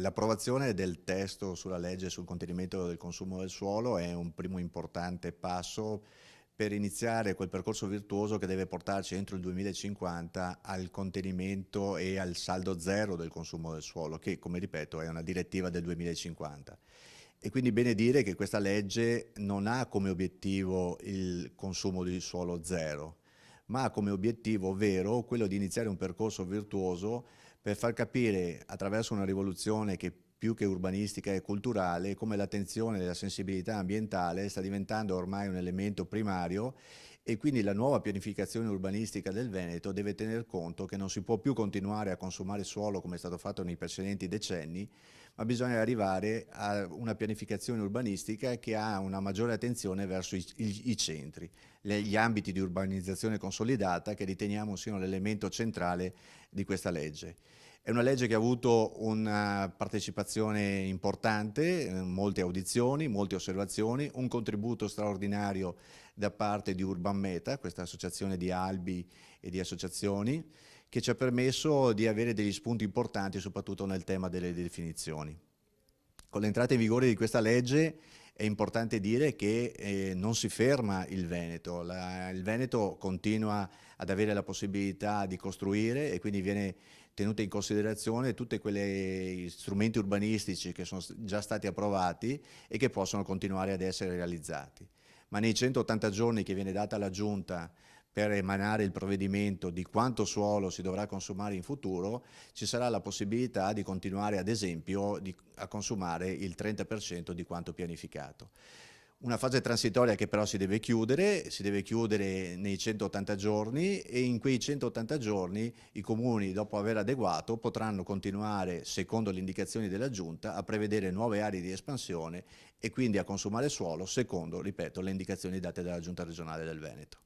L'approvazione del testo sulla legge sul contenimento del consumo del suolo è un primo importante passo per iniziare quel percorso virtuoso che deve portarci entro il 2050 al contenimento e al saldo zero del consumo del suolo, che, come ripeto, è una direttiva del 2050. E quindi bene dire che questa legge non ha come obiettivo il consumo di suolo zero, ma ha come obiettivo vero quello di iniziare un percorso virtuoso per far capire, attraverso una rivoluzione che più che urbanistica è culturale, come l'attenzione e la sensibilità ambientale sta diventando ormai un elemento primario e quindi la nuova pianificazione urbanistica del Veneto deve tener conto che non si può più continuare a consumare suolo come è stato fatto nei precedenti decenni, ma bisogna arrivare a una pianificazione urbanistica che ha una maggiore attenzione verso i centri, gli ambiti di urbanizzazione consolidata che riteniamo siano l'elemento centrale di questa legge. È una legge che ha avuto una partecipazione importante, molte audizioni, molte osservazioni, un contributo straordinario da parte di Urban Meta, questa associazione di albi e di associazioni, che ci ha permesso di avere degli spunti importanti soprattutto nel tema delle definizioni. Con l'entrata in vigore di questa legge è importante dire che non si ferma il Veneto, il Veneto continua ad avere la possibilità di costruire e quindi viene tenuta in considerazione tutti quegli strumenti urbanistici che sono già stati approvati e che possono continuare ad essere realizzati. Ma nei 180 giorni che viene data alla Giunta per emanare il provvedimento di quanto suolo si dovrà consumare in futuro, ci sarà la possibilità di continuare ad esempio a consumare il 30% di quanto pianificato. Una fase transitoria che però si deve chiudere nei 180 giorni e in quei 180 giorni i comuni, dopo aver adeguato, potranno continuare, secondo le indicazioni della Giunta, a prevedere nuove aree di espansione e quindi a consumare suolo secondo, ripeto, le indicazioni date dalla Giunta regionale del Veneto.